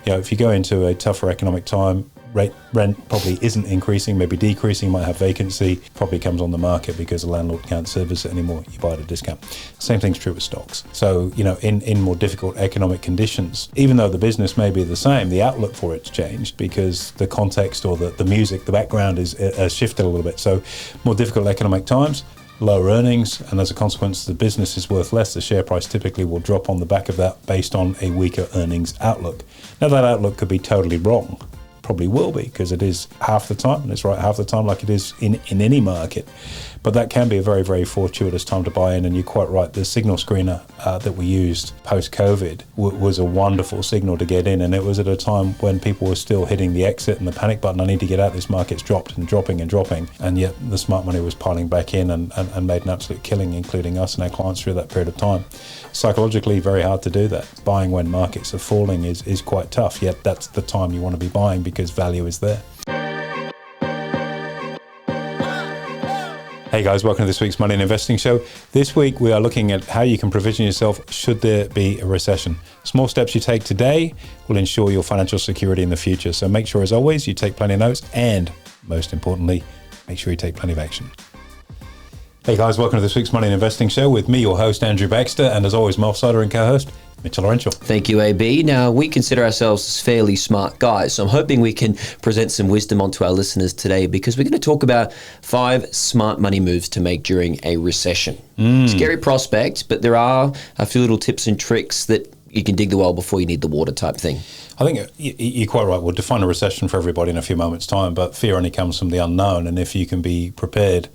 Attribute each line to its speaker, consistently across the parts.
Speaker 1: if you go into a tougher economic time, rent probably isn't increasing, maybe decreasing, might have vacancy, probably comes on the market because the landlord can't service it anymore. You buy it at a discount. Same thing's true with stocks. So, in more difficult economic conditions, even though the business may be the same, the outlook for it's changed because the context or the music, the background has shifted a little bit. So more difficult economic times, lower earnings, and as a consequence, the business is worth less. The share price typically will drop on the back of that based on a weaker earnings outlook. Now, that outlook could be totally wrong. Probably will be, because it is half the time, and it's right half the time like it is in any market. But that can be a very, very fortuitous time to buy in, and you're quite right. The signal screener that we used post-COVID was a wonderful signal to get in, and it was at a time when people were still hitting the exit and the panic button. I need to get out, this market's dropped and dropping and dropping, and yet the smart money was piling back in and made an absolute killing, including us and our clients through that period of time. Psychologically, very hard to do that. Buying when markets are falling is quite tough, yet that's the time you want to be buying because value is there. Hey guys, welcome to this week's Money and Investing Show. This week we are looking at how you can provision yourself should there be a recession. Small steps you take today will ensure your financial security in the future. So make sure, as always, you take plenty of notes and, most importantly, make sure you take plenty of action. Hey guys, welcome to this week's Money and Investing Show with me, your host, Andrew Baxter, and as always, my offsider and co-host, Mitchell Olarenshaw.
Speaker 2: Thank you, AB. Now, we consider ourselves as fairly smart guys, so I'm hoping we can present some wisdom onto our listeners today because we're going to talk about 5 smart money moves to make during a recession. Scary prospect, but there are a few little tips and tricks that you can dig the well before you need the water type thing.
Speaker 1: I think you're quite right. We'll define a recession for everybody in a few moments' time, but fear only comes from the unknown, and if you can be prepared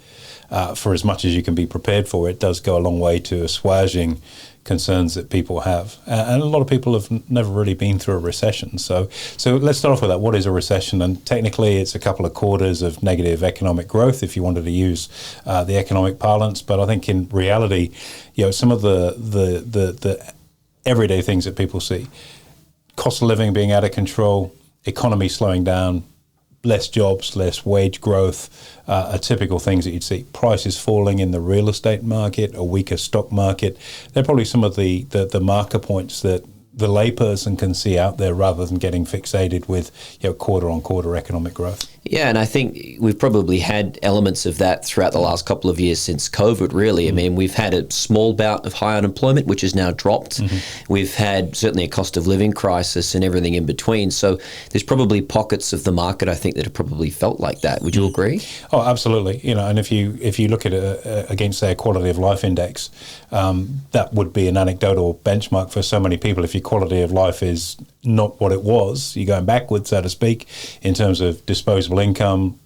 Speaker 1: for as much as you can be prepared for, it does go a long way to assuaging concerns that people have. And a lot of people have never really been through a recession. So let's start off with that. What is a recession? And technically it's a couple of quarters of negative economic growth if you wanted to use the economic parlance. But I think in reality, some of the everyday things that people see, cost of living being out of control, economy slowing down, less jobs, less wage growth, are typical things that you'd see. Prices falling in the real estate market, a weaker stock market. They're probably some of the marker points that the layperson can see out there rather than getting fixated with quarter-on-quarter economic growth. Yeah,
Speaker 2: and I think we've probably had elements of that throughout the last couple of years since COVID, really. I mean, we've had a small bout of high unemployment, which has now dropped. We've had certainly a cost of living crisis and everything in between. So there's probably pockets of the market, I think, that have probably felt like that. Would you agree?
Speaker 1: Oh, absolutely. And if you look at it against, say, a quality of life index, that would be an anecdotal benchmark for so many people. If your quality of life is not what it was, you're going backwards, so to speak, in terms of disposable income,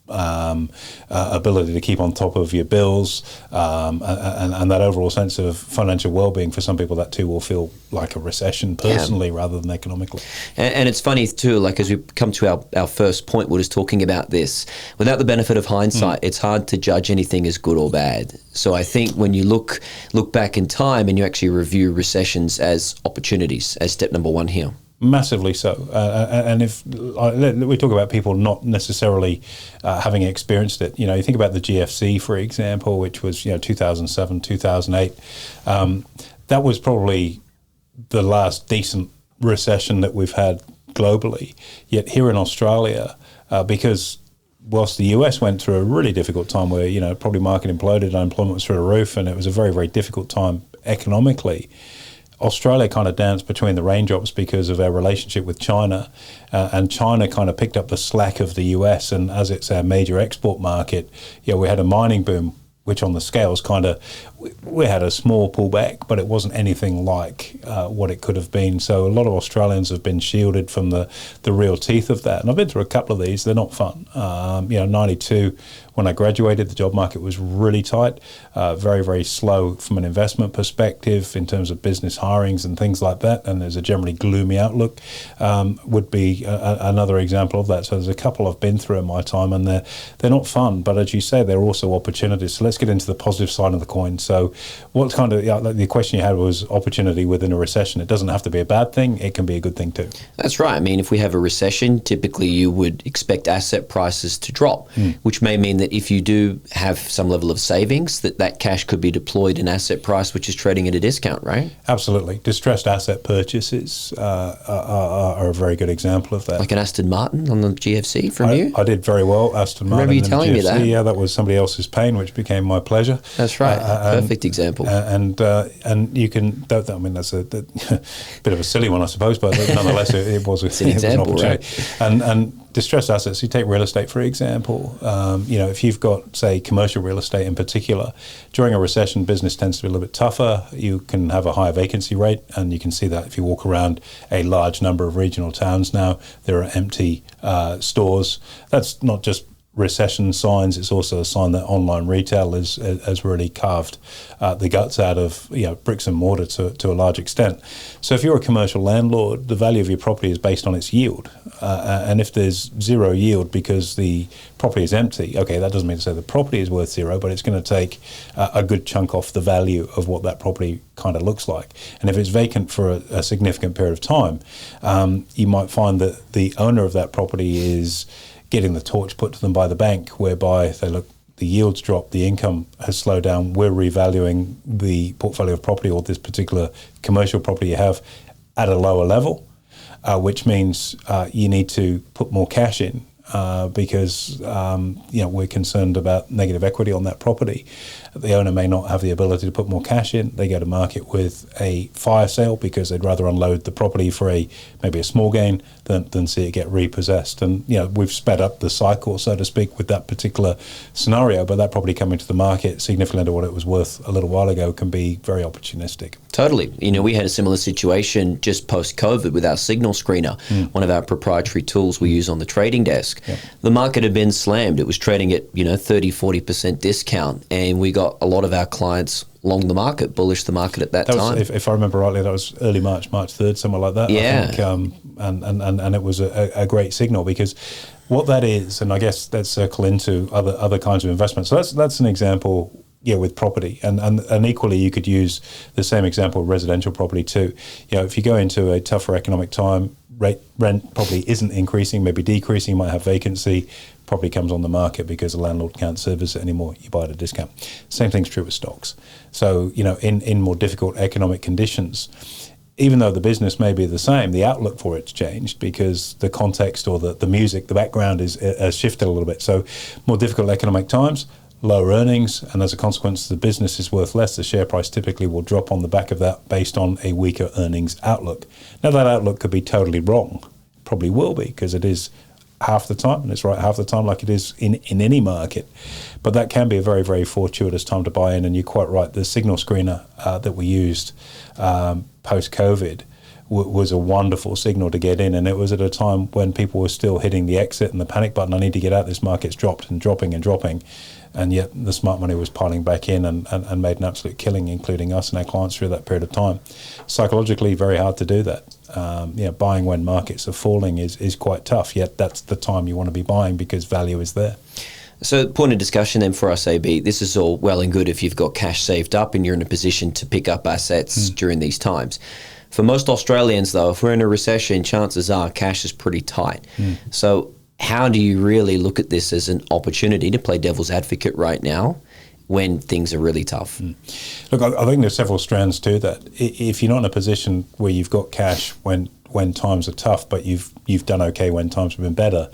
Speaker 1: ability to keep on top of your bills, and that overall sense of financial well-being. For some people, that too will feel like a recession personally rather than economically.
Speaker 2: And it's funny too, like as we come to our first point, we're just talking about this. Without the benefit of hindsight, it's hard to judge anything as good or bad. So I think when you look back in time and you actually review recessions as opportunities, as step number 1 here.
Speaker 1: Massively so. And if we talk about people not necessarily having experienced it, you think about the GFC, for example, which was 2007, 2008. That was probably the last decent recession that we've had globally. Yet here in Australia, because whilst the US went through a really difficult time where probably market imploded, unemployment was through the roof, and it was a very, very difficult time economically, Australia kind of danced between the raindrops because of our relationship with China, and China kind of picked up the slack of the US, and as it's our major export market, we had a mining boom, which on the scales kind of, we had a small pullback, but it wasn't anything like what it could have been. So a lot of Australians have been shielded from the real teeth of that. And I've been through a couple of these. They're not fun. 92, when I graduated, the job market was really tight, very, very slow from an investment perspective in terms of business hirings and things like that. And there's a generally gloomy outlook, would be another example of that. So there's a couple I've been through in my time, and they're not fun. But as you say, they're also opportunities. So let's get into the positive side of the coin. So So what kind of, like the question you had was opportunity within a recession. It doesn't have to be a bad thing. It can be a good thing too.
Speaker 2: That's right. I mean, if we have a recession, typically you would expect asset prices to drop, which may mean that if you do have some level of savings, that cash could be deployed in asset price, which is trading at a discount, right?
Speaker 1: Absolutely. Distressed asset purchases are a very good example of that.
Speaker 2: Like an Aston Martin on the GFC from you?
Speaker 1: I did very well, Aston Martin.
Speaker 2: Remember you telling me that?
Speaker 1: Yeah, that was somebody else's pain, which became my pleasure.
Speaker 2: That's right. Perfect example.
Speaker 1: And you can, I mean, that's a bit of a silly one, I suppose, but nonetheless, it was
Speaker 2: an example,
Speaker 1: opportunity. Right? And distressed assets, you take real estate, for example, if you've got, say, commercial real estate in particular, during a recession, business tends to be a little bit tougher. You can have a higher vacancy rate, and you can see that if you walk around a large number of regional towns now, there are empty stores. That's not just recession signs, it's also a sign that online retail has really carved the guts out of bricks and mortar to a large extent. So if you're a commercial landlord, the value of your property is based on its yield. And if there's zero yield because the property is empty, okay, that doesn't mean to say the property is worth zero, but it's going to take a good chunk off the value of what that property kind of looks like. And if it's vacant for a significant period of time, you might find that the owner of that property is getting the torch put to them by the bank, whereby they look, the yields drop, the income has slowed down, we're revaluing the portfolio of property or this particular commercial property you have at a lower level, which means you need to put more cash in because we're concerned about negative equity on that property. The owner may not have the ability to put more cash in. They go to market with a fire sale because they'd rather unload the property for maybe a small gain than see it get repossessed. And we've sped up the cycle, so to speak, with that particular scenario. But that property coming to the market significantly under what it was worth a little while ago can be very opportunistic.
Speaker 2: Totally. We had a similar situation just post-COVID with our signal screener, one of our proprietary tools we use on the trading desk. Yep. The market had been slammed. It was trading at 30-40% discount, and we got a lot of our clients long the market, bullish the market at that time.
Speaker 1: If I remember rightly, that was early March 3rd, somewhere like that.
Speaker 2: Yeah.
Speaker 1: I think, and it was a great signal, because what that is, and I guess let's circle into other kinds of investments. So that's an example. Yeah, with property, and equally you could use the same example of residential property too. If you go into a tougher economic time, rent probably isn't increasing, maybe decreasing, you might have vacancy, property comes on the market because the landlord can't service it anymore, you buy at a discount. Same thing's true with stocks. So, in more difficult economic conditions, even though the business may be the same, the outlook for it's changed because the context or the music, the background has shifted a little bit. So more difficult economic times, lower earnings, and as a consequence, the business is worth less. The share price typically will drop on the back of that based on a weaker earnings outlook. Now, that outlook could be totally wrong. Probably will be, because it is half the time, and it's right half the time, like it is in any market. But that can be a very, very fortuitous time to buy in, and you're quite right. The signal screener that we used post-COVID was a wonderful signal to get in, and it was at a time when people were still hitting the exit and the panic button. I need to get out. This market's dropped and dropping and dropping. And yet the smart money was piling back in and made an absolute killing, including us and our clients through that period of time. Psychologically, very hard to do that. Buying when markets are falling is quite tough, yet that's the time you want to be buying because value is there.
Speaker 2: So point of discussion then for us, AB, this is all well and good if you've got cash saved up and you're in a position to pick up assets during these times. For most Australians, though, if we're in a recession, chances are cash is pretty tight. So how do you really look at this as an opportunity to play devil's advocate right now when things are really tough?
Speaker 1: Look, I think there's several strands to that. If you're not in a position where you've got cash when times are tough, but you've done okay when times have been better,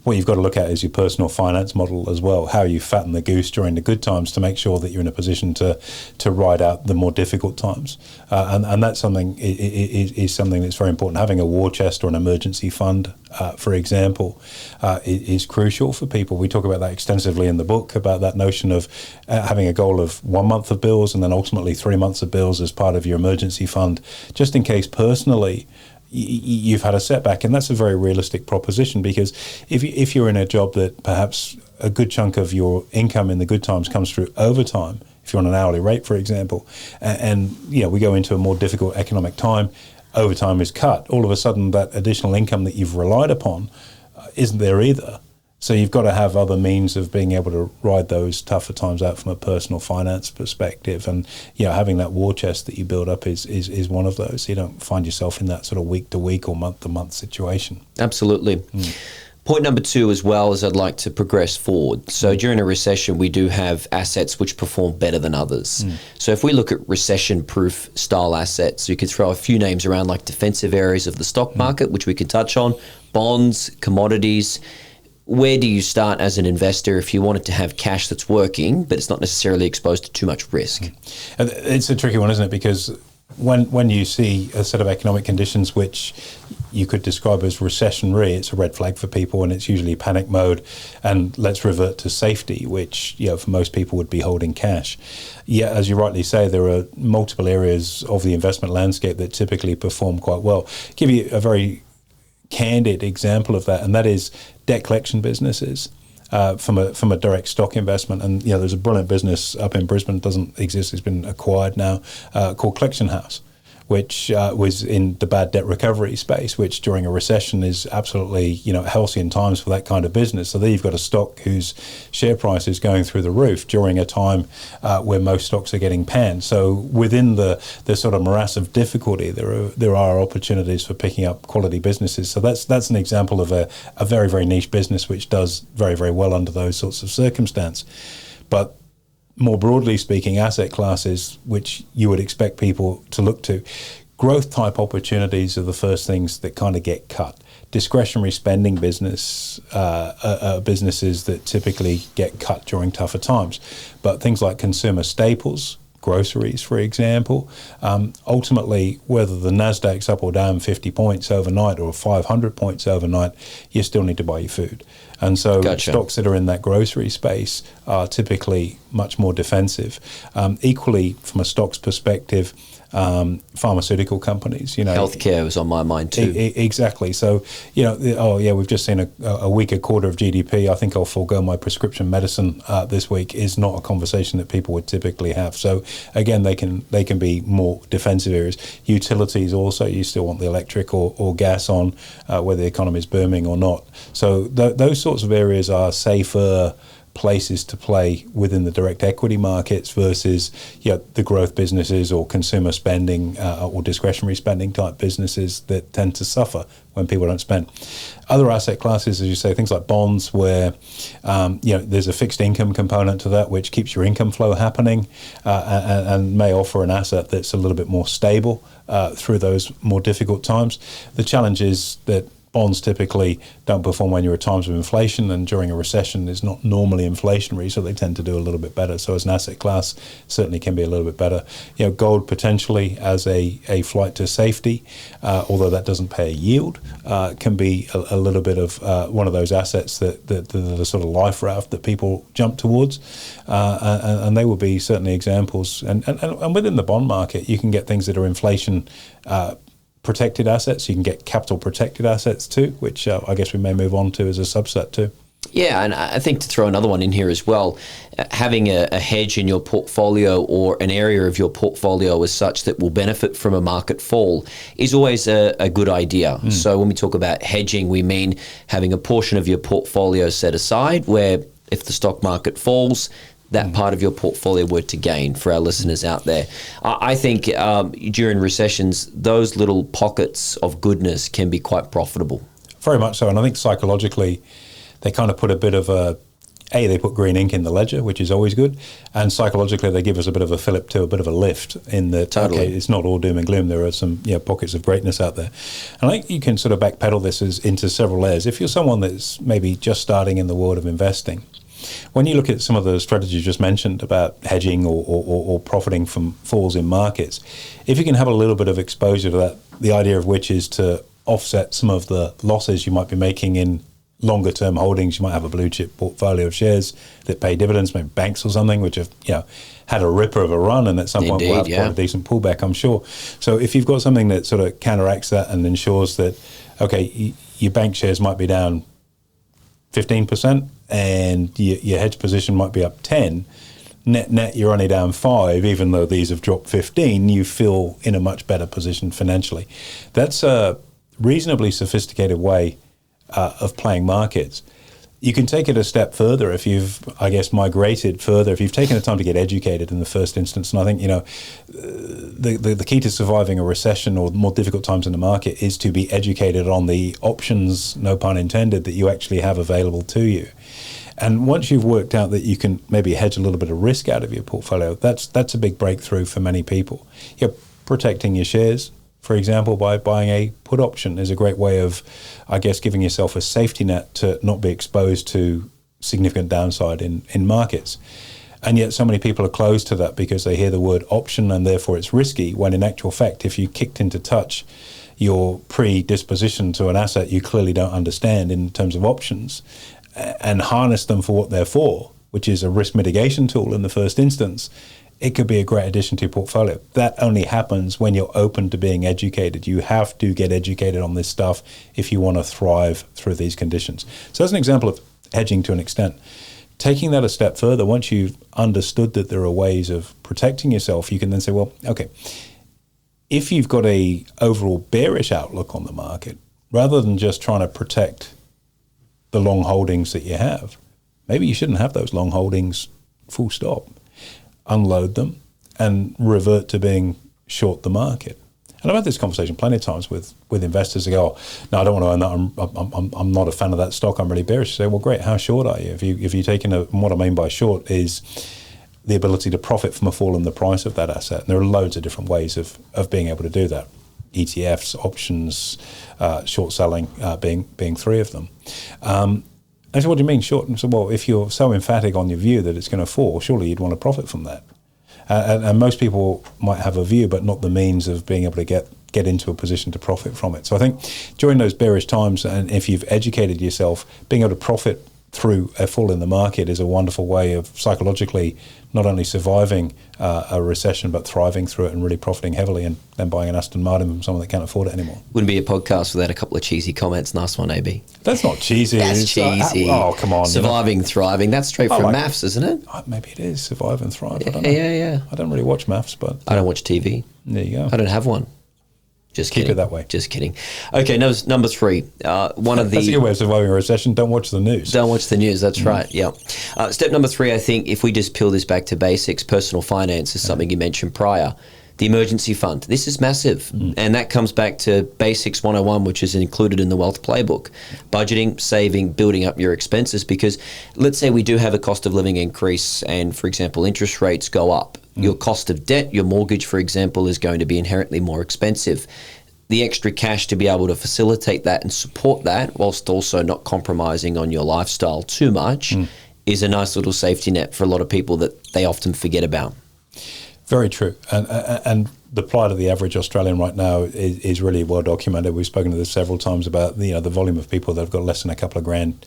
Speaker 1: what you've got to look at is your personal finance model as well, how you fatten the goose during the good times to make sure that you're in a position to ride out the more difficult times. And that's something is something that's very important. Having a war chest or an emergency fund, for example, is crucial for people. We talk about that extensively in the book, about that notion of having a goal of 1 month of bills and then ultimately 3 months of bills as part of your emergency fund, just in case personally you've had a setback. And that's a very realistic proposition, because if you're in a job that perhaps a good chunk of your income in the good times comes through overtime, if you're on an hourly rate, for example, and we go into a more difficult economic time, overtime is cut, all of a sudden that additional income that you've relied upon isn't there either. So you've got to have other means of being able to ride those tougher times out from a personal finance perspective. And, having that war chest that you build up is one of those. You don't find yourself in that sort of week-to-week or month-to-month situation.
Speaker 2: Absolutely. Point number 2 as well is I'd like to progress forward. So during a recession, we do have assets which perform better than others. So if we look at recession-proof style assets, you could throw a few names around like defensive areas of the stock market, which we can touch on, bonds, commodities. Where do you start as an investor if you wanted to have cash that's working, but it's not necessarily exposed to too much risk?
Speaker 1: It's a tricky one, isn't it? Because when you see a set of economic conditions which you could describe as recessionary, it's a red flag for people, and it's usually panic mode and let's revert to safety, which for most people would be holding cash. Yeah, as you rightly say, there are multiple areas of the investment landscape that typically perform quite well. I'll give you a very candid example of that, and that is debt collection businesses from a direct stock investment. And there's a brilliant business up in Brisbane, doesn't exist, it's been acquired now, called Collection House, which was in the bad debt recovery space, which during a recession is absolutely halcyon times for that kind of business. So there you've got a stock whose share price is going through the roof during a time where most stocks are getting panned. So within the sort of morass of difficulty, there are opportunities for picking up quality businesses. So that's an example of a very, very niche business which does very, very well under those sorts of circumstances. But more broadly speaking, asset classes which you would expect people to look to, growth type opportunities are the first things that kind of get cut. Discretionary spending businesses that typically get cut during tougher times. But things like consumer staples, groceries, for example, ultimately, whether the Nasdaq's up or down 50 points overnight or 500 points overnight, you still need to buy your food. And so stocks that are in that grocery space are typically much more defensive. Equally, from a stocks perspective, pharmaceutical companies,
Speaker 2: healthcare was on my mind too.
Speaker 1: Exactly. So, we've just seen a weaker quarter of GDP. I think I'll forego my prescription medicine this week is not a conversation that people would typically have. So again, they can be more defensive areas. Utilities also, you still want the electric or gas on, whether the economy is booming or not. So those sorts of areas are safer places to play within the direct equity markets versus the growth businesses or consumer spending or discretionary spending type businesses that tend to suffer when people don't spend. Other asset classes, as you say, things like bonds where there's a fixed income component to that which keeps your income flow happening and may offer an asset that's a little bit more stable through those more difficult times. The challenge is that bonds typically don't perform when you're at times of inflation, and during a recession is not normally inflationary, so they tend to do a little bit better. So as an asset class, certainly can be a little bit better. Gold potentially as a flight to safety, although that doesn't pay a yield, can be a little bit of one of those assets that the sort of life raft that people jump towards, and they will be certainly examples. And within the bond market, you can get things that are inflation protected assets. You can get capital protected assets too, which I guess we may move on to as a subset too.
Speaker 2: Yeah, and I think to throw another one in here as well, having a hedge in your portfolio or an area of your portfolio as such that will benefit from a market fall is always a good idea. So when we talk about hedging, we mean having a portion of your portfolio set aside where if the stock market falls, that part of your portfolio were to gain for our listeners out there. I think during recessions, those little pockets of goodness can be quite profitable.
Speaker 1: Very much so. And I think psychologically, they kind of put a bit of they put green ink in the ledger, which is always good. And psychologically, they give us a bit of a fillip to a bit of a lift in that,
Speaker 2: totally.
Speaker 1: Okay, it's not all doom and gloom. There are some pockets of greatness out there. And I think you can sort of backpedal this into several layers. If you're someone that's maybe just starting in the world of investing, when you look at some of the strategies you just mentioned about hedging or profiting from falls in markets, if you can have a little bit of exposure to that, the idea of which is to offset some of the losses you might be making in longer term holdings. You might have a blue chip portfolio of shares that pay dividends, maybe banks or something, which have had a ripper of a run and at some point will have quite a decent pullback, I'm sure. So if you've got something that sort of counteracts that and ensures that, okay, your bank shares might be down 15% and your hedge position might be up 10, net you're only down 5, even though these have dropped 15, you feel in a much better position financially. That's a reasonably sophisticated way of playing markets. You can take it a step further if you've, I guess, migrated further, if you've taken the time to get educated in the first instance. And I think, the key to surviving a recession or more difficult times in the market is to be educated on the options, no pun intended, that you actually have available to you. And once you've worked out that you can maybe hedge a little bit of risk out of your portfolio, that's a big breakthrough for many people. You're protecting your shares, for example, by buying a put option is a great way of, I guess, giving yourself a safety net to not be exposed to significant downside in markets. And yet so many people are closed to that because they hear the word option and therefore it's risky, when in actual fact, if you kicked into touch your predisposition to an asset you clearly don't understand in terms of options and harness them for what they're for, which is a risk mitigation tool in the first instance, it could be a great addition to your portfolio. That only happens when you're open to being educated. You have to get educated on this stuff if you want to thrive through these conditions. So as an example of hedging to an extent, taking that a step further, once you've understood that there are ways of protecting yourself, you can then say, well, okay, if you've got a overall bearish outlook on the market, rather than just trying to protect the long holdings that you have, maybe you shouldn't have those long holdings full stop. Unload them and revert to being short the market. And I've had this conversation plenty of times with investors who go, oh, no, I don't want to own that. I'm not a fan of that stock. I'm really bearish. You say, well, great. How short are you? If you're taking and what I mean by short is the ability to profit from a fall in the price of that asset. And there are loads of different ways of being able to do that. ETFs, options, short selling being three of them. I said, what do you mean short? And I said, well, if you're so emphatic on your view that it's going to fall, surely you'd want to profit from that. And most people might have a view, but not the means of being able to get into a position to profit from it. So I think during those bearish times, and if you've educated yourself, being able to profit through a fall in the market is a wonderful way of psychologically not only surviving a recession, but thriving through it and really profiting heavily and then buying an Aston Martin from someone that can't afford it anymore.
Speaker 2: Wouldn't be a podcast without a couple of cheesy comments. Nice one, AB.
Speaker 1: That's not cheesy.
Speaker 2: That's cheesy.
Speaker 1: Oh, come on.
Speaker 2: Surviving, thriving. That's straight from maths, isn't it?
Speaker 1: Maybe it is. Survive and thrive. I don't know.
Speaker 2: Yeah.
Speaker 1: I don't really watch maths, but...
Speaker 2: I don't watch TV.
Speaker 1: There you go.
Speaker 2: I don't have one. Just kidding.
Speaker 1: Keep it that way.
Speaker 2: Just kidding. Okay, number three.
Speaker 1: That's a good way of surviving a recession. Don't watch the news.
Speaker 2: Don't watch the news. That's right. Yeah. Step number three, I think, if we just peel this back to basics, personal finance is something you mentioned prior. The emergency fund. This is massive. And that comes back to Basics 101, which is included in the Wealth Playbook. Budgeting, saving, building up your expenses. Because let's say we do have a cost of living increase and, for example, interest rates go up. Your cost of debt, your mortgage, for example, is going to be inherently more expensive. The extra cash to be able to facilitate that and support that, whilst also not compromising on your lifestyle too much, is a nice little safety net for a lot of people that they often forget about.
Speaker 1: Very true. And the plight of the average Australian right now is really well documented. We've spoken to this several times about the volume of people that have got less than a couple of grand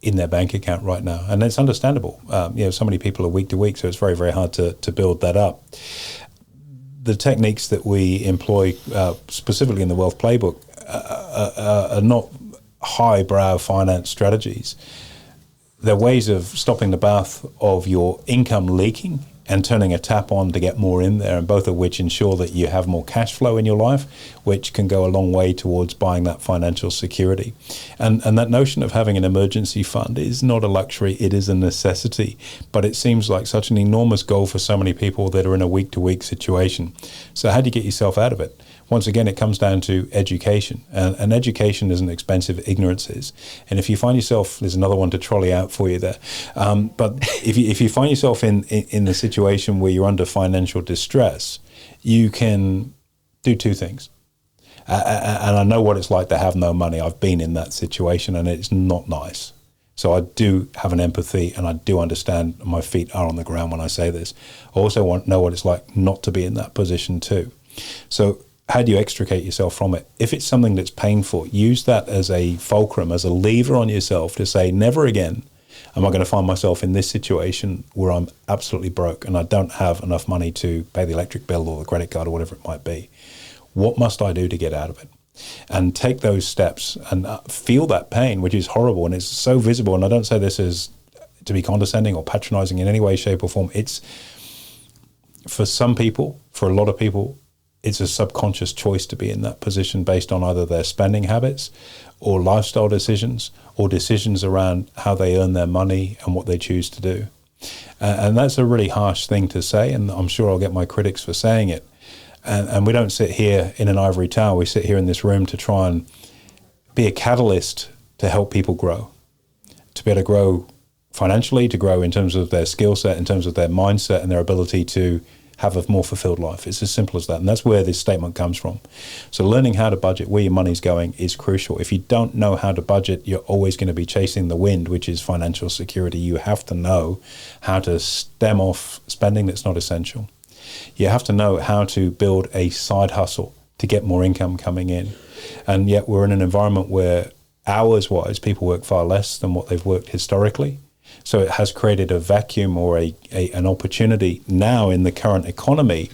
Speaker 1: in their bank account right now. And it's understandable. So many people are week to week, so it's very, very hard to build that up. The techniques that we employ, specifically in the Wealth Playbook, are not highbrow finance strategies. They're ways of stopping the bath of your income leaking and turning a tap on to get more in there, and both of which ensure that you have more cash flow in your life, which can go a long way towards buying that financial security. And that notion of having an emergency fund is not a luxury, it is a necessity. But it seems like such an enormous goal for so many people that are in a week-to-week situation. So how do you get yourself out of it? Once again, it comes down to education. And education isn't expensive, ignorance is. And if you find yourself, there's another one to trolley out for you there, but if you find yourself in the situation where you're under financial distress, you can do two things. And I know what it's like to have no money. I've been in that situation and it's not nice. So I do have an empathy and I do understand my feet are on the ground when I say this. I also know what it's like not to be in that position too. So how do you extricate yourself from it? If it's something that's painful, use that as a fulcrum, as a lever on yourself to say, never again am I going to find myself in this situation where I'm absolutely broke and I don't have enough money to pay the electric bill or the credit card or whatever it might be. What must I do to get out of it? And take those steps and feel that pain, which is horrible and it's so visible. And I don't say this as to be condescending or patronizing in any way, shape or form. It's, for some people, for a lot of people, it's a subconscious choice to be in that position based on either their spending habits or lifestyle decisions, or decisions around how they earn their money and what they choose to do. And that's a really harsh thing to say, and I'm sure I'll get my critics for saying it. And we don't sit here in an ivory tower. We sit here in this room to try and be a catalyst to help people grow, to be able to grow financially, to grow in terms of their skill set, in terms of their mindset and their ability to have a more fulfilled life. It's as simple as that. And that's where this statement comes from. So learning how to budget, where your money's going, is crucial. If you don't know how to budget, you're always going to be chasing the wind, which is financial security. You have to know how to stem off spending that's not essential. You have to know how to build a side hustle to get more income coming in. And yet we're in an environment where hours-wise, people work far less than what they've worked historically. So it has created a vacuum or an opportunity now in the current economy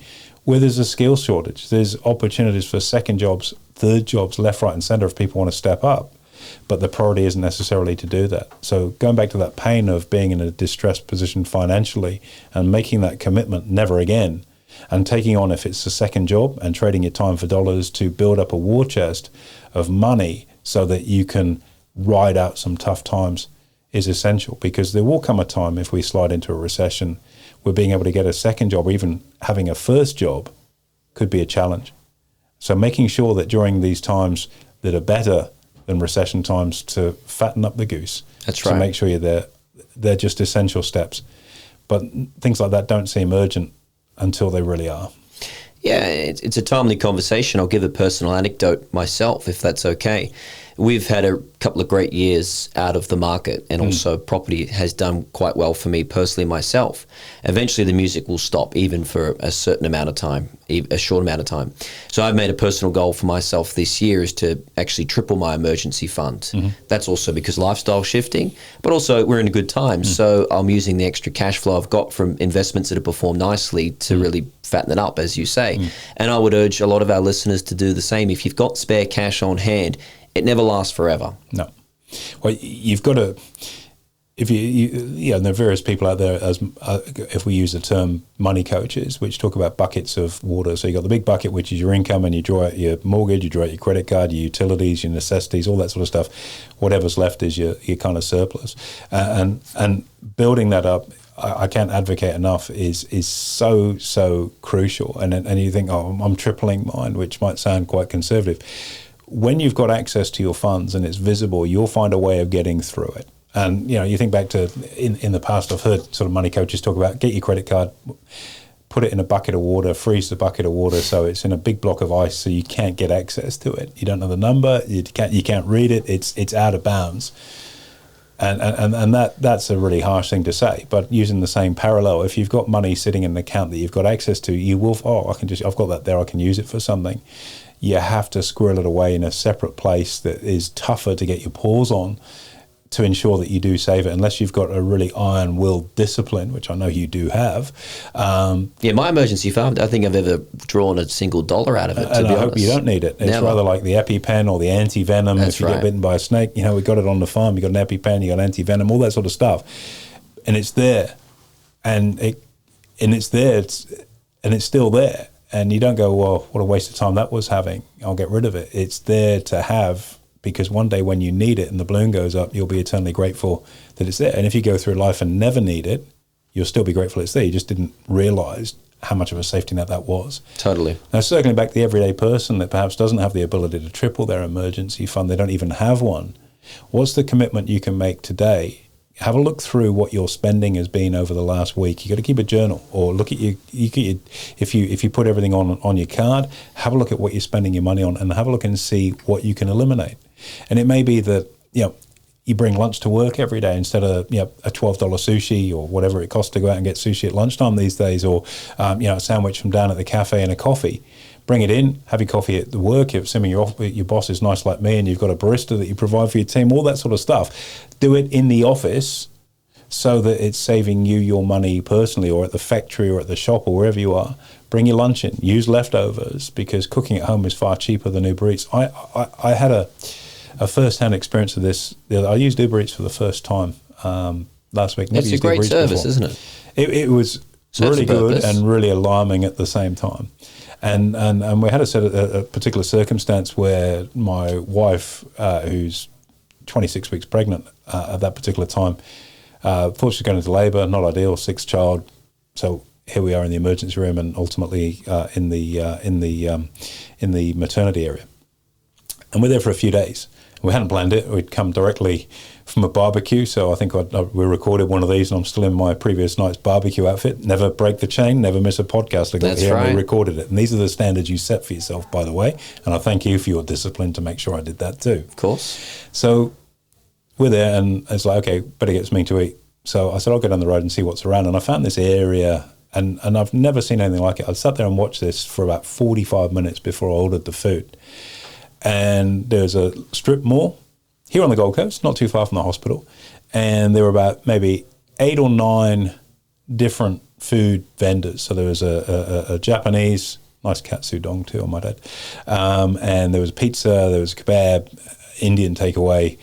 Speaker 1: where there's a skill shortage. There's opportunities for second jobs, third jobs, left, right, and center if people want to step up. But the priority isn't necessarily to do that. So going back to that pain of being in a distressed position financially and making that commitment never again, and taking on, if it's a second job, and trading your time for dollars to build up a war chest of money so that you can ride out some tough times, is essential, because there will come a time if we slide into a recession where being able to get a second job or even having a first job could be a challenge. So making sure that during these times that are better than recession times, to fatten up the goose.
Speaker 2: That's right.
Speaker 1: To make sure you're there. They're just essential steps. But things like that don't seem urgent until they really are.
Speaker 2: Yeah, it's a timely conversation. I'll give a personal anecdote myself, if that's okay. We've had a couple of great years out of the market, and also property has done quite well for me personally myself. Eventually the music will stop, even for a certain amount of time, a short amount of time. So I've made a personal goal for myself this year is to actually triple my emergency fund. That's also because lifestyle shifting, but also we're in a good time. So I'm using the extra cash flow I've got from investments that have performed nicely to really fatten it up, as you say. And I would urge a lot of our listeners to do the same. If you've got spare cash on hand, it never lasts forever.
Speaker 1: No. Well, you've got to, if and there are various people out there, as if we use the term money coaches, which talk about buckets of water. So you've got the big bucket, which is your income, and you draw out your mortgage, you draw out your credit card, your utilities, your necessities, all that sort of stuff. Whatever's left is your kind of surplus. And building that up, I can't advocate enough, is so crucial. And you think, oh, I'm tripling mine, which might sound quite conservative. When you've got access to your funds and it's visible, you'll find a way of getting through it. And, you think back to in the past, I've heard sort of money coaches talk about, get your credit card, put it in a bucket of water, freeze the bucket of water so it's in a big block of ice so you can't get access to it. You don't know the number, you can't read it, it's out of bounds. And that's a really harsh thing to say. But using the same parallel, if you've got money sitting in an account that you've got access to, you will, I've got that there, I can use it for something. You have to squirrel it away in a separate place that is tougher to get your paws on to ensure that you do save it, unless you've got a really iron-willed discipline, which I know you do have.
Speaker 2: My emergency fund, I don't think I've ever drawn a single dollar out of it, to be honest.
Speaker 1: I hope you don't need it. It's rather like the EpiPen or the anti-venom. If you get bitten by a snake, we got it on the farm. You got an EpiPen, you got anti-venom, all that sort of stuff. And it's there. And it's there, and it's still there. And you don't go, well, what a waste of time that was having. I'll get rid of it. It's there to have, because one day when you need it and the balloon goes up, you'll be eternally grateful that it's there. And if you go through life and never need it, you'll still be grateful it's there. You just didn't realize how much of a safety net that was.
Speaker 2: Totally.
Speaker 1: Now, circling back to the everyday person that perhaps doesn't have the ability to triple their emergency fund, they don't even have one. What's the commitment you can make today? Have a look through what your spending has been over the last week. You got to keep a journal, or look at if you put everything on your card, have a look at what you're spending your money on, and have a look and see what you can eliminate. And it may be that you bring lunch to work every day instead of a $12 sushi or whatever it costs to go out and get sushi at lunchtime these days, or a sandwich from down at the cafe and a coffee. Bring it in, have your coffee at the work, assuming your boss is nice like me and you've got a barista that you provide for your team, all that sort of stuff. Do it in the office so that it's saving you your money personally, or at the factory or at the shop or wherever you are. Bring your lunch in, use leftovers, because cooking at home is far cheaper than Uber Eats. I had a first-hand experience of this. I used Uber Eats for the first time last week.
Speaker 2: It's a great service, isn't it?
Speaker 1: It was really good and really alarming at the same time. And we had a particular circumstance where my wife, who's 26 weeks pregnant at that particular time, thought she was going into labour, not ideal, sixth child. So here we are in the emergency room, and ultimately in the maternity area. And we're there for a few days. We hadn't planned it. We'd come directly from a barbecue, so I think we recorded one of these, and I'm still in my previous night's barbecue outfit. Never break the chain, never miss a podcast. I got
Speaker 2: That's
Speaker 1: here
Speaker 2: right.
Speaker 1: and we recorded it. And these are the standards you set for yourself, by the way. And I thank you for your discipline to make sure I did that too.
Speaker 2: Of course.
Speaker 1: So we're there, and it's like, okay, better get something to eat. So I said, I'll go down the road and see what's around. And I found this area, and I've never seen anything like it. I sat there and watched this for about 45 minutes before I ordered the food. And there's a strip mall here on the Gold Coast, not too far from the hospital. And there were about maybe 8 or 9 different food vendors. So there was a Japanese, nice katsu dong too, I might add. And there was pizza, there was kebab, Indian takeaway,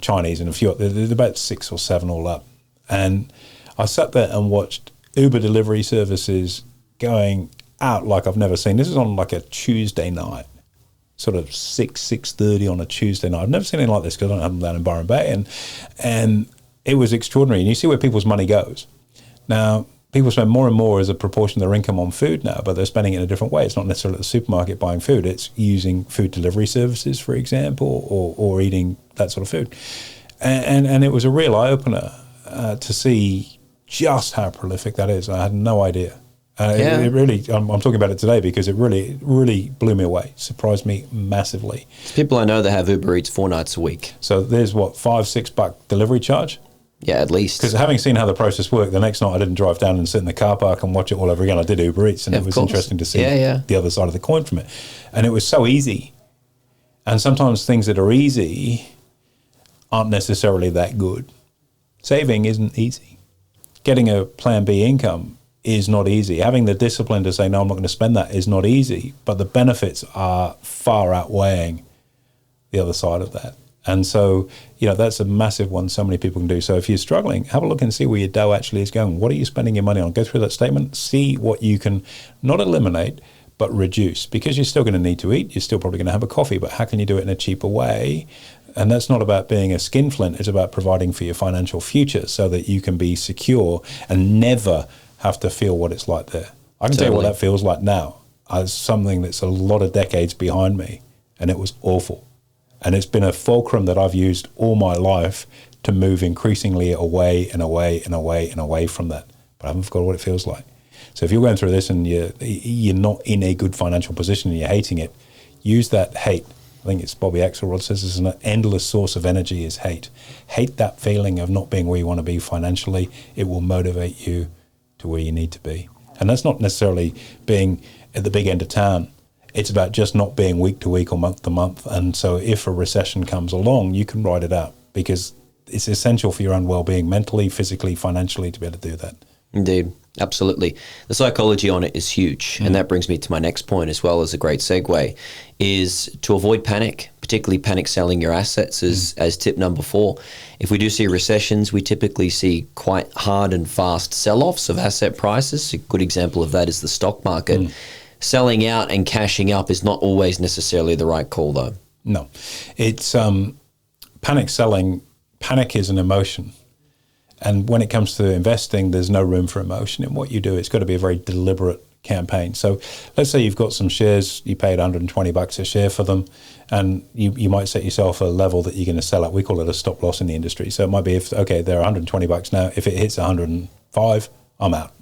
Speaker 1: Chinese, and a few. There's about 6 or 7 all up. And I sat there and watched Uber delivery services going out like I've never seen. This is on like a Tuesday night, sort of 6:30 on a Tuesday night. I've never seen anything like this because I don't have them down in Byron Bay, and it was extraordinary. And you see where people's money goes. Now, people spend more and more as a proportion of their income on food now, but they're spending it in a different way. It's not necessarily at the supermarket buying food. It's using food delivery services, for example, or eating that sort of food. And it was a real eye-opener to see just how prolific that is. I had no idea. It really, I'm talking about it today because it really blew me away, surprised me massively.
Speaker 2: People I know that have Uber Eats 4 nights a week.
Speaker 1: So there's what, $5-6 delivery charge?
Speaker 2: Yeah, at least.
Speaker 1: Because having seen how the process worked, the next night I didn't drive down and sit in the car park and watch it all over again. I did Uber Eats, and it was interesting to see the other side of the coin from it. And it was so easy. And sometimes things that are easy aren't necessarily that good. Saving isn't easy. Getting a plan B income is not easy. Having the discipline to say, no, I'm not going to spend that is not easy, but the benefits are far outweighing the other side of that. And so, that's a massive one so many people can do. So if you're struggling, have a look and see where your dough actually is going. What are you spending your money on? Go through that statement, see what you can not eliminate, but reduce, because you're still going to need to eat. You're still probably going to have a coffee, but how can you do it in a cheaper way? And that's not about being a skinflint. It's about providing for your financial future so that you can be secure and never have to feel what it's like there. I can tell you what that feels like now as something that's a lot of decades behind me, and it was awful. And it's been a fulcrum that I've used all my life to move increasingly away and away and away and away from that. But I haven't forgotten what it feels like. So if you're going through this and you're not in a good financial position and you're hating it, use that hate. I think it's Bobby Axelrod says this is an endless source of energy is hate. Hate that feeling of not being where you want to be financially. It will motivate you to where you need to be. And that's not necessarily being at the big end of town. It's about just not being week to week or month to month. And so if a recession comes along, you can ride it out because it's essential for your own well-being, mentally, physically, financially, to be able to do that.
Speaker 2: Indeed. Absolutely. The psychology on it is huge. And that brings me to my next point as well as a great segue, is to avoid panic, particularly panic selling your assets as tip number 4. If we do see recessions, we typically see quite hard and fast sell-offs of asset prices. A good example of that is the stock market. Selling out and cashing up is not always necessarily the right call, though.
Speaker 1: No. It's panic selling. Panic is an emotion. And when it comes to investing, there's no room for emotion in what you do. It's got to be a very deliberate campaign. So let's say you've got some shares, you paid $120 a share for them, and you might set yourself a level that you're going to sell at. We call it a stop loss in the industry. So it might be, they're $120 now. If it hits 105, I'm out.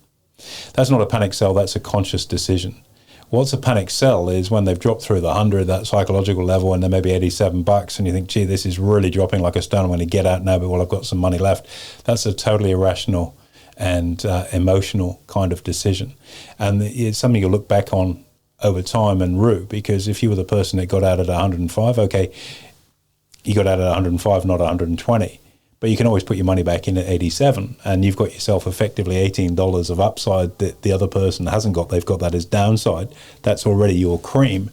Speaker 1: That's not a panic sell. That's a conscious decision. What's a panic sell is when they've dropped through the 100, that psychological level, and they're maybe $87, and you think, gee, this is really dropping like a stone. I'm going to get out now, but I've got some money left. That's a totally irrational and emotional kind of decision. And it's something you'll look back on over time and rue, because if you were the person that got out at 105, you got out at 105, not 120. But you can always put your money back in at 87, and you've got yourself effectively $18 of upside that the other person hasn't got. They've got that as downside. That's already your cream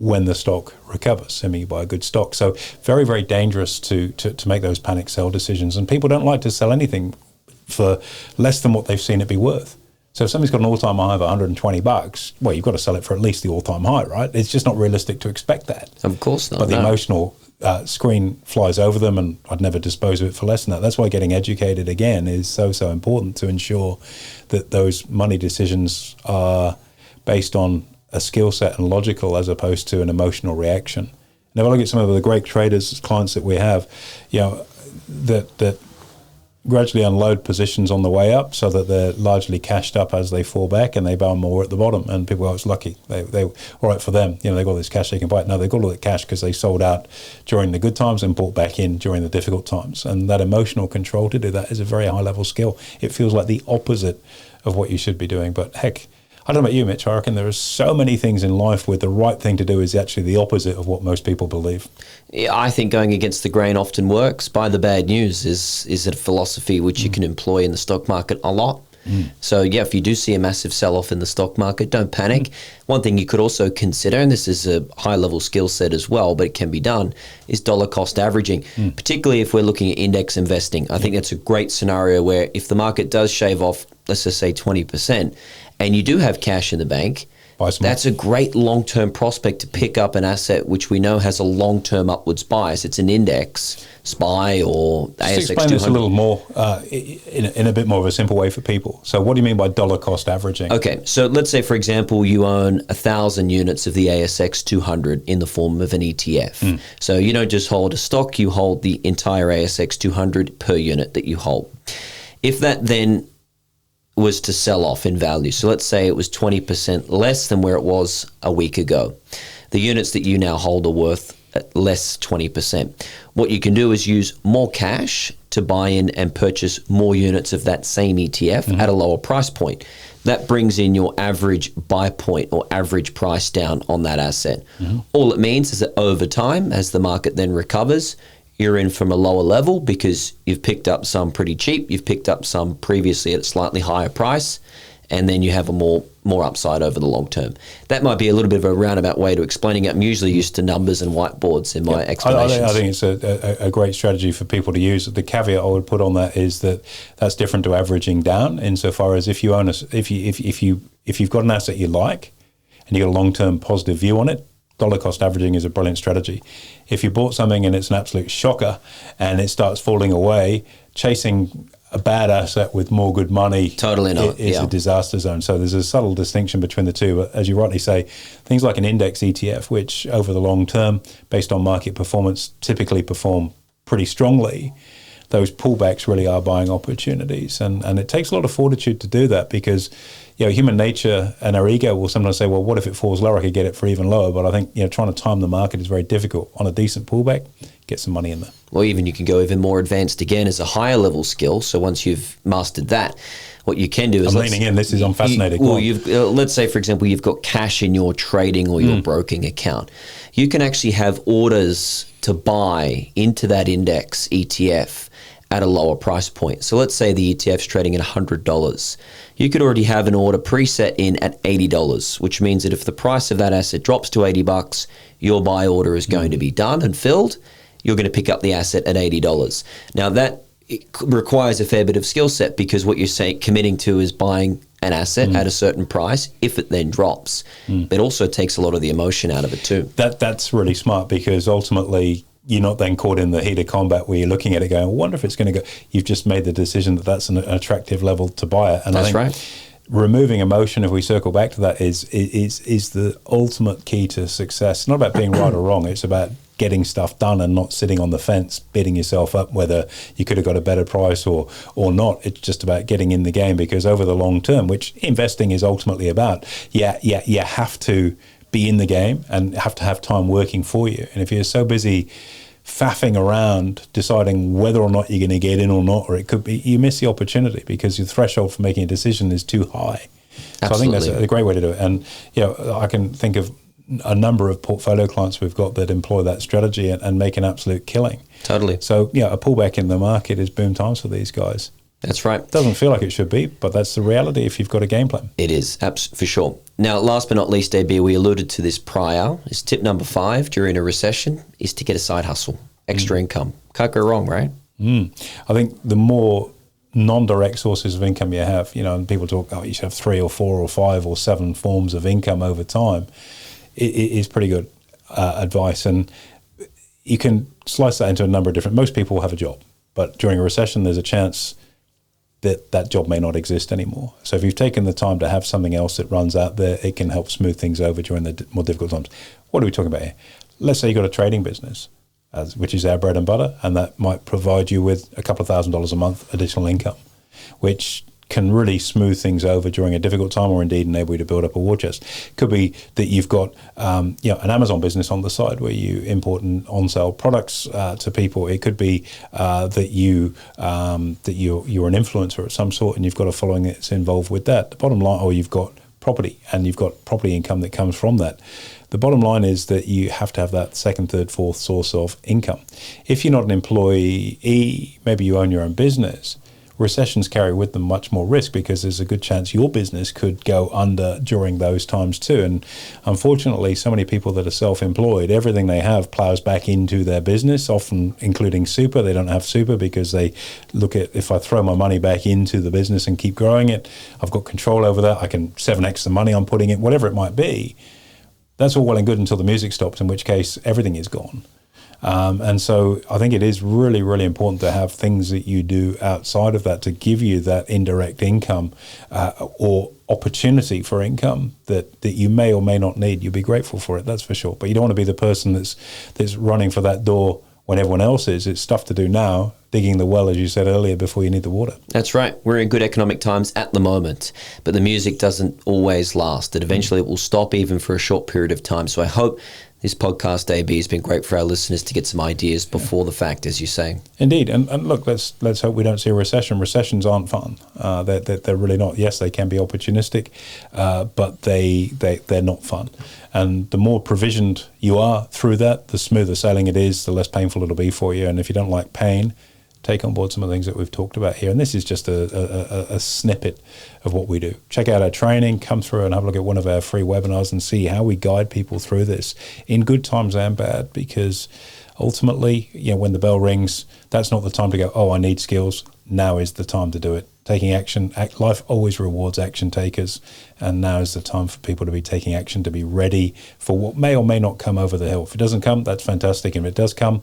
Speaker 1: when the stock recovers, assuming you buy a good stock. So very, very dangerous to make those panic sell decisions. And people don't like to sell anything for less than what they've seen it be worth. So if somebody's got an all-time high of $120, well, you've got to sell it for at least the all-time high, right? It's just not realistic to expect that.
Speaker 2: Of course not.
Speaker 1: But the emotional screen flies over them, and I'd never dispose of it for less than that. That's why getting educated, again, is so important to ensure that those money decisions are based on a skill set and logical as opposed to an emotional reaction. And if I look at some of the great traders, clients that we have, that gradually unload positions on the way up so that they're largely cashed up as they fall back, and they buy more at the bottom. And people are, it's lucky. They all right for them. They've got all this cash they can buy it. No, they've got all that cash because they sold out during the good times and bought back in during the difficult times. And that emotional control to do that is a very high level skill. It feels like the opposite of what you should be doing. But heck, I don't know about you, Mitch. I reckon there are so many things in life where the right thing to do is actually the opposite of what most people believe.
Speaker 2: Yeah, I think going against the grain often works. Buy the bad news is a philosophy which you can employ in the stock market a lot. So yeah, if you do see a massive sell-off in the stock market, don't panic. One thing you could also consider, and this is a high-level skill set as well, but it can be done, is dollar cost averaging, particularly if we're looking at index investing. I think that's a great scenario where if the market does shave off, let's just say 20%, and you do have cash in the bank, that's a great long-term prospect to pick up an asset which we know has a long-term upwards bias. It's an index, SPY or ASX 200.
Speaker 1: Just explain this a little more in a bit more of a simple way for people. So what do you mean by dollar cost averaging?
Speaker 2: Okay, so let's say, for example, you own 1,000 units of the ASX 200 in the form of an ETF. So you don't just hold a stock, you hold the entire ASX 200 per unit that you hold. If that then was to sell off in value, so let's say it was 20% less than where it was a week ago, the units that you now hold are worth less 20%. What you can do is use more cash to buy in and purchase more units of that same ETF at a lower price point. That brings in your average buy point or average price down on that asset. All it means is that over time, as the market then recovers, you're in from a lower level because you've picked up some pretty cheap, you've picked up some previously at a slightly higher price, and then you have a more upside over the long term. That might be a little bit of a roundabout way to explaining it. I'm usually used to numbers and whiteboards in my explanations.
Speaker 1: I think it's a great strategy for people to use. The caveat I would put on that is that that's different to averaging down, insofar as if you own if you've got an asset you like and you've got a long-term positive view on it, dollar cost averaging is a brilliant strategy. If you bought something and it's an absolute shocker and it starts falling away, chasing a bad asset with more good money is a disaster zone. So there's a subtle distinction between the two. But as you rightly say, things like an index ETF, which over the long term, based on market performance, typically perform pretty strongly, those pullbacks really are buying opportunities. And it takes a lot of fortitude to do that because human nature and our ego will sometimes say, well, what if it falls lower? I could get it for even lower. But I think trying to time the market is very difficult. On a decent pullback, get some money in there.
Speaker 2: Well, even you can go even more advanced again as a higher level skill. So once you've mastered that, what you can do is...
Speaker 1: I'm leaning in. I'm fascinated.
Speaker 2: Let's say, for example, you've got cash in your trading or your broking account. You can actually have orders to buy into that index ETF at a lower price point. So let's say the ETF's trading at $100. You could already have an order preset in at $80, which means that if the price of that asset drops to $80, your buy order is going to be done and filled. You're going to pick up the asset at $80. Now that requires a fair bit of skill set because what you're committing to is buying an asset at a certain price if it then drops. It also takes a lot of the emotion out of it too.
Speaker 1: That's really smart because ultimately you're not then caught in the heat of combat where you're looking at it going, I wonder if it's going to go. You've just made the decision that that's an attractive level to buy it. And
Speaker 2: that's
Speaker 1: I think
Speaker 2: right.
Speaker 1: Removing emotion, if we circle back to that, is the ultimate key to success. It's not about being right or wrong. It's about getting stuff done and not sitting on the fence, beating yourself up whether you could have got a better price or not. It's just about getting in the game because over the long term, which investing is ultimately about, you have to be in the game and have to have time working for you. And if you're so busy faffing around deciding whether or not you're going to get in or not, or it could be you miss the opportunity because your threshold for making a decision is too high.
Speaker 2: Absolutely.
Speaker 1: So I think that's a great way to do it. And I can think of a number of portfolio clients we've got that employ that strategy and make an absolute killing.
Speaker 2: Totally.
Speaker 1: So a pullback in the market is boom times for these guys.
Speaker 2: That's right.
Speaker 1: Doesn't feel like it should be, but that's the reality if you've got a game plan.
Speaker 2: It is, for sure. Now, last but not least, AB, we alluded to this prior, is tip number 5 during a recession is to get a side hustle, extra income. Can't go wrong, right?
Speaker 1: I think the more non-direct sources of income you have, and people talk, oh, you should have 3 or 4 or 5 or 7 forms of income over time. It is pretty good advice. And you can slice that into a number of different, most people will have a job, but during a recession, there's a chance that job may not exist anymore. So if you've taken the time to have something else that runs out there, it can help smooth things over during the more difficult times. What are we talking about here? Let's say you've got a trading business, which is our bread and butter, and that might provide you with a couple of $1,000s a month additional income, which can really smooth things over during a difficult time, or indeed enable you to build up a war chest. Could be that you've got an Amazon business on the side where you import and on-sale products to people. It could be that you're an influencer of some sort and you've got a following that's involved with that. The bottom line, or you've got property and you've got property income that comes from that. The bottom line is that you have to have that second, third, fourth source of income. If you're not an employee, maybe you own your own business, recessions carry with them much more risk because there's a good chance your business could go under during those times too. And unfortunately, so many people that are self-employed, everything they have plows back into their business, often including super. They don't have super because they look at, if I throw my money back into the business and keep growing it, I've got control over that. I can 7x the money I'm putting in, whatever it might be. That's all well and good until the music stops, in which case everything is gone. And so I think it is really, really important to have things that you do outside of that to give you that indirect income or opportunity for income that you may or may not need. You'll be grateful for it, that's for sure. But you don't want to be the person that's running for that door when everyone else is. It's stuff to do now, digging the well, as you said earlier, before you need the water.
Speaker 2: That's right. We're in good economic times at the moment, but the music doesn't always last. That eventually it will stop, even for a short period of time. So I hope this podcast, AB, has been great for our listeners to get some ideas before the fact, as you say.
Speaker 1: Indeed. And look, let's hope we don't see a recession. Recessions aren't fun. They're really not. Yes, they can be opportunistic, but they're not fun. And the more provisioned you are through that, the smoother sailing it is, the less painful it'll be for you. And if you don't like pain, take on board some of the things that we've talked about here. And this is just a snippet of what we do. Check out our training, come through and have a look at one of our free webinars and see how we guide people through this in good times and bad, because ultimately, when the bell rings, that's not the time to go, oh, I need skills. Now is the time to do it. Taking action, life always rewards action takers, and now is the time for people to be taking action, to be ready for what may or may not come over the hill. If it doesn't come, that's fantastic. If it does come,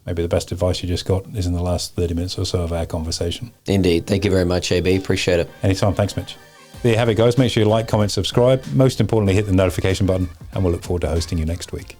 Speaker 1: maybe the best advice you just got is in the last 30 minutes or so of our conversation.
Speaker 2: Indeed. Thank you very much, AB. Appreciate it.
Speaker 1: Anytime. Thanks, Mitch. There you have it, guys. Make sure you like, comment, subscribe. Most importantly, hit the notification button, and we'll look forward to hosting you next week.